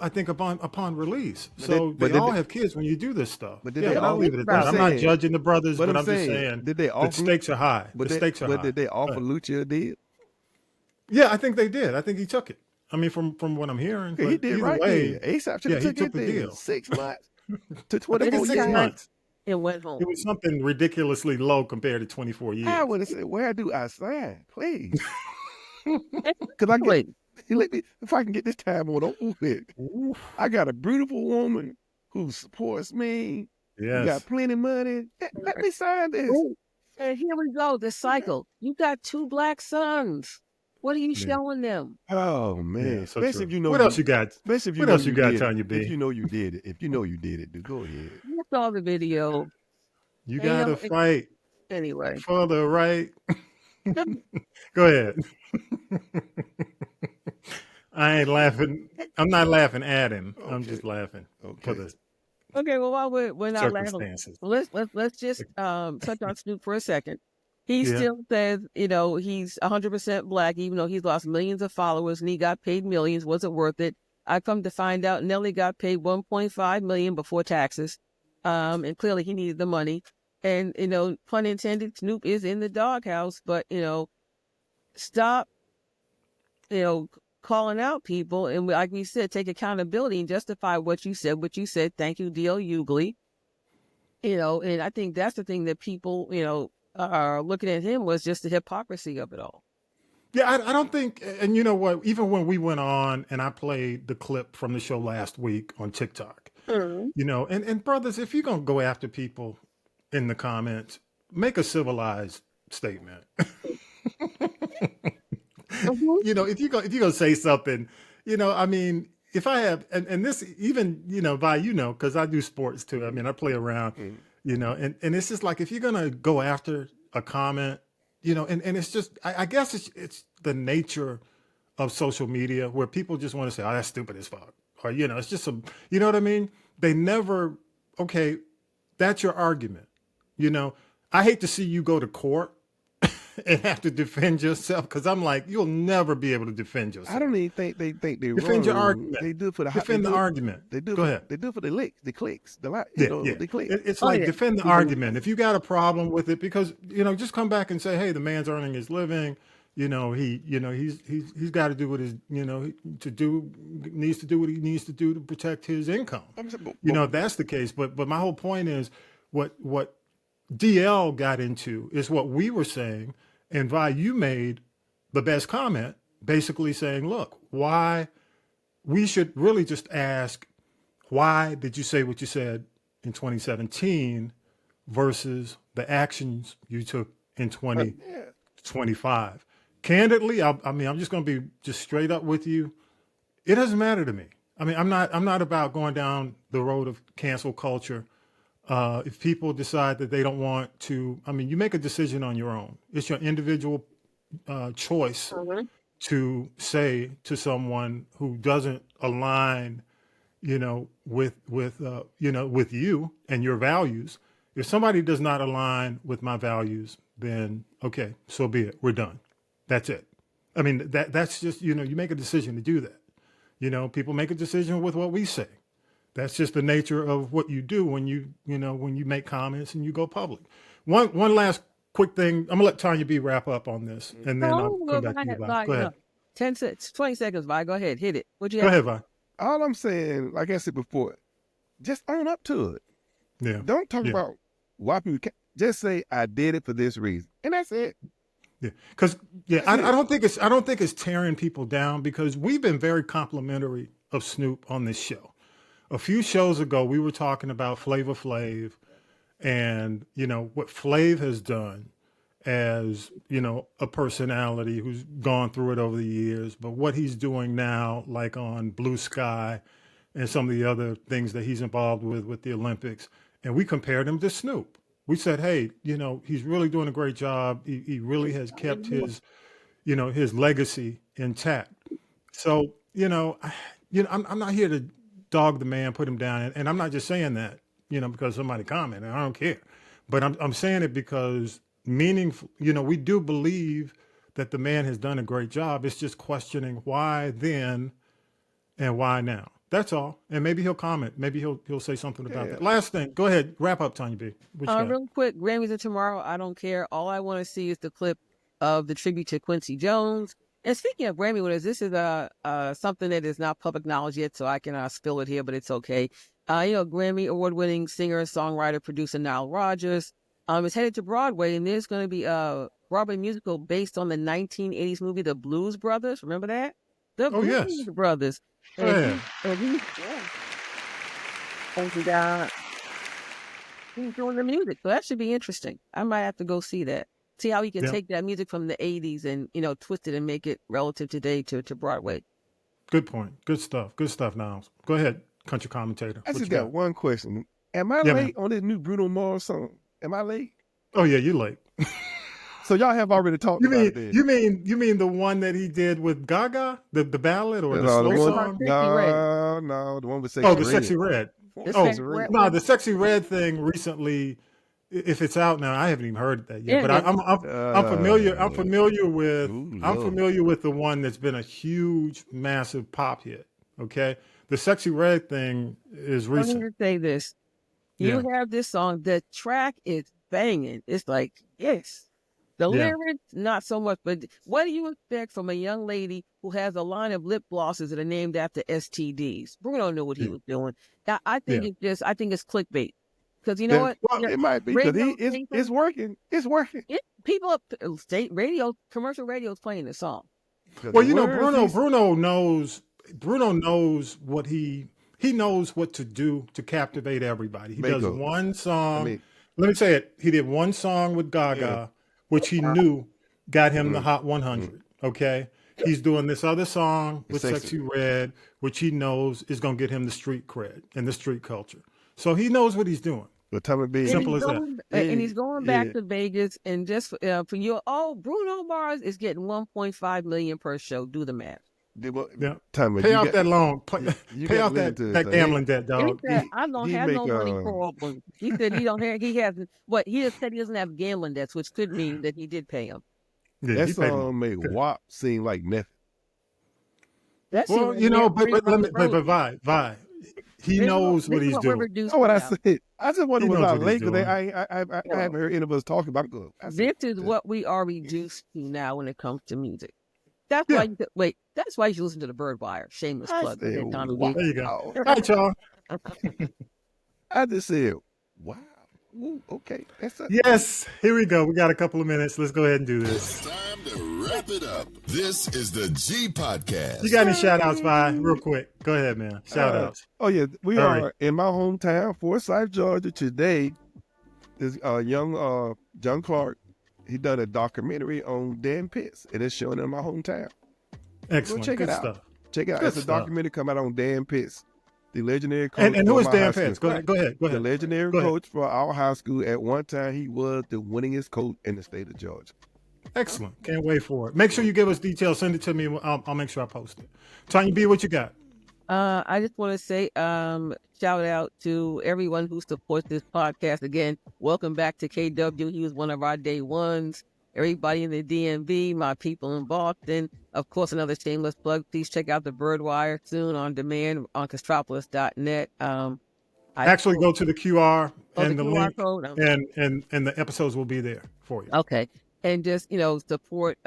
I think upon release. They all have kids when you do this stuff. But I'll leave it at that. I'm not judging the brothers, but I'm just saying the stakes are high. But did they offer Lucci a deal? Yeah, I think they did. I think he took it. I mean, from what I'm hearing. He did right there. A$AP should have took the deal. 6 months to 24 years. Months. It went home. It was something ridiculously low compared to 24 years. I would have said, where do I sign? Please. Because let me, if I can get this time on over with. I got a beautiful woman who supports me. Yes. You got plenty of money. Let me sign this. And here we go, the cycle. You got 2 black sons. What are you showing them? Oh man! Yeah, so especially if you know what else you got. Especially if you what know else you got, Tanya B? If you know you did it. If you know you did it, go ahead. You saw the video. You gotta fight. Anyway, for the right. Go ahead. I ain't laughing. I'm not laughing at him. Okay. I'm just laughing for the. Okay, well, while we're not laughing, let's just touch on Snoop for a second. He still says, he's 100% black, even though he's lost millions of followers and he got paid millions. Was it worth it? I come to find out Nelly got paid $1.5 million before taxes. and clearly he needed the money. And, pun intended, Snoop is in the doghouse, but, stop, calling out people. And like we said, take accountability and justify what you said. Thank you, D.L. Hughley. And I think that's the thing that people, are looking at him was just the hypocrisy of it all. Yeah, I don't think, and you know what, even when we went on and I played the clip from the show last week on TikTok, and brothers, if you're going to go after people in the comments, make a civilized statement. If you're going to say something, I mean, if I have, and this even, because I do sports too. I mean, I play around, and it's just like, if you're going to go after a comment, and it's just, I guess it's the nature of social media where people just want to say, oh, that's stupid as fuck. Or, it's just some, you know what I mean? They never, okay, that's your argument. I hate to see you go to court and have to defend yourself, because I'm like, you'll never be able to defend yourself. I don't even think they defend your argument. They do it for the defend the argument. Go ahead. They do it for the licks, the clicks, the clicks. It's like defend the argument. If you got a problem with it, because just come back and say, hey, the man's earning his living. He's got to do what his needs to do what he needs to do to protect his income. If that's the case. But my whole point is what DL got into is what we were saying. And Vi, you made the best comment, basically saying, look, why we should really just ask, why did you say what you said in 2017 versus the actions you took in 2025? Candidly, I'm just going to be just straight up with you. It doesn't matter to me. I mean, I'm not about going down the road of cancel culture. If people decide that they don't want to, you make a decision on your own. It's your individual choice to say to someone who doesn't align, with you and your values. If somebody does not align with my values, then okay, so be it. We're done. That's it. That's just, you make a decision to do that. People make a decision with what we say. That's just the nature of what you do when you make comments and you go public. One last quick thing. I'm gonna let Tanya B wrap up on this, and then I'll come back to you, Vi. Go ahead. 20 seconds, Vi. Go ahead, hit it. What you go ahead, Vi. All I'm saying, like I said before, just own up to it. Yeah. Don't talk about why people can't. Just say I did it for this reason, and that's it. Yeah, because I don't think it's tearing people down, because we've been very complimentary of Snoop on this show. A few shows ago, we were talking about Flavor Flav and, what Flav has done as, a personality who's gone through it over the years, but what he's doing now, like on Blue Sky and some of the other things that he's involved with the Olympics. And we compared him to Snoop. We said, hey, he's really doing a great job. He really has kept his legacy intact. So, I'm not here to dog the man, put him down. And I'm not just saying that, because somebody commented. I don't care. But I'm saying it because meaningful, we do believe that the man has done a great job. It's just questioning why then and why now. That's all. And maybe he'll comment. Maybe he'll say something about that. Last thing. Go ahead. Wrap up, Tanya B. Real quick. Grammys are tomorrow. I don't care. All I want to see is the clip of the tribute to Quincy Jones. And speaking of Grammy winners, this is something that is not public knowledge yet, so I can spill it here, but it's okay. Grammy award-winning singer, songwriter, producer Nile Rodgers is headed to Broadway, and there's going to be a Broadway musical based on the 1980s movie The Blues Brothers. Remember that? The Blues Brothers. And he's doing the music, so that should be interesting. I might have to go see that. See how he can take that music from the 80s and, twist it and make it relative today to Broadway. Good point. Good stuff. Good stuff, Niles. Go ahead, country commentator. I just got one question. Am I late on this new Bruno Mars song? Am I late? Oh, yeah, you're late. So y'all have already talked about it. You mean the one that he did with Gaga? The ballad or the slow song? No, the one with Sexy Red. Oh, the Sexy Red. The Sexy Red thing recently, if it's out now, I haven't even heard that yet. But I'm familiar. I'm familiar with the one that's been a huge, massive pop hit. Okay, the Sexy Red thing is recent. I'm going to say this: You have this song. The track is banging. It's like, yes. The lyrics, not so much. But what do you expect from a young lady who has a line of lip glosses that are named after STDs? Bruno knew what he was doing. Now, I think it's clickbait. Because you know what? Well, it might be because it's working. It's working. People, state radio, commercial radio is playing this song. Well, you know, Bruno knows what he knows what to do to captivate everybody. He does one song. Let me say it. He did one song with Gaga, which he knew got him the Hot 100. Okay. He's doing this other song with Sexy Red, which he knows is going to get him the street cred and the street culture. So he knows what he's doing. Simple as that. And he's going back to Vegas, and just for you, Bruno Mars is getting $1.5 million per show. Do the math. Pay off that loan. Pay off that gambling debt, dog. I don't have no money problem. He said he don't have. He hasn't. But he said he doesn't have gambling debts, which could mean that he did pay him. That song made WAP seem like nothing. Well, you know, but Vi. He knows what he's doing. That's what I said. I just wonder was I late because I haven't heard any of us talking about it. This is what we are reduced to now when it comes to music. That's why that's why you should listen to the Bird Wire. Shameless plug. There you go. All right, y'all. I just said, wow. Ooh, okay. Yes, here we go. We got a couple of minutes. Let's go ahead and do this. It's time to wrap it up. This is the G Podcast. You got any shout outs, Vi? Real quick. Go ahead, man. Shout outs. We are in my hometown, Forsyth, Georgia. Today, this young John Clark, he done a documentary on Dan Pitts, and it's showing in my hometown. Excellent. Go check it out. Stuff. Check it out. It's a documentary come out on Dan Pitts. The legendary coach. And who is Dan Pitts? Go ahead. The legendary coach for our high school. At one time, he was the winningest coach in the state of Georgia. Excellent. Can't wait for it. Make sure you give us details. Send it to me. I'll make sure I post it. Tanya B, what you got? I just want to say shout out to everyone who supports this podcast. Again, welcome back to KW. He was one of our day ones. Everybody in the DMV, my people in Boston. Of course, another shameless plug. Please check out the Bird Wire soon on demand on Castropolis.net. Actually, go to the QR and the link, and the episodes will be there for you. Okay. And just, support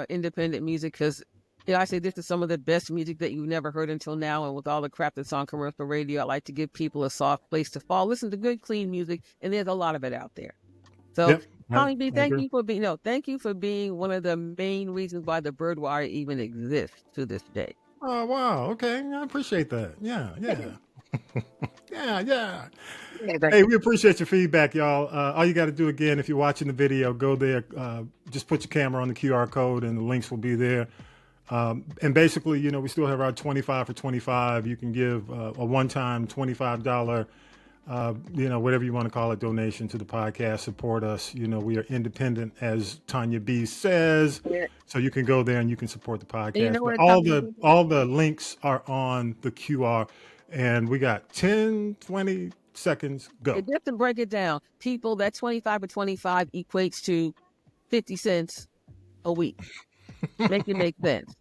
independent music because, I say this is some of the best music that you've never heard until now. And with all the crap that's on commercial radio, I like to give people a soft place to fall. Listen to good, clean music, and there's a lot of it out there. So, Tommy B, thank you for being one of the main reasons why the Bird Wire even exists to this day. Oh, wow. Okay. I appreciate that. Yeah. Yeah. Hey, we appreciate your feedback, y'all. All you got to do again, if you're watching the video, go there, just put your camera on the QR code and the links will be there. And basically, we still have our 25 for 25. You can give a one-time $25, whatever you want to call it, donation to the podcast. Support us. We are independent, as Tanya B says. Yeah. So you can go there and you can support the podcast. All the links are on the QR. And we got 10, 20 seconds. Go. And just to break it down, people, that 25 or 25 equates to 50 cents a week. Make it make sense.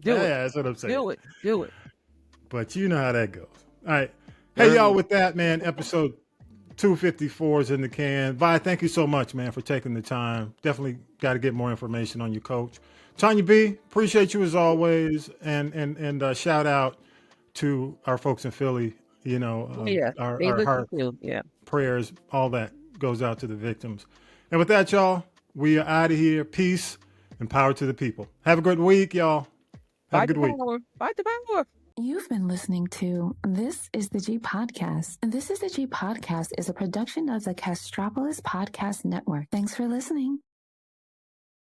Do it. Yeah, that's what I'm saying. Do it. But you know how that goes. All right. Hey, y'all, with that, man, episode 254 is in the can. Vi, thank you so much, man, for taking the time. Definitely got to get more information on your coach. Tanya B, appreciate you as always. And shout out to our folks in Philly, our heart, prayers, all that goes out to the victims. And with that, y'all, we are out of here. Peace and power to the people. Have a good week, y'all. Have a good week. Fight the power. You've been listening to This is the G Podcast. And This is the G Podcast is a production of the Castropolis Podcast Network. Thanks for listening.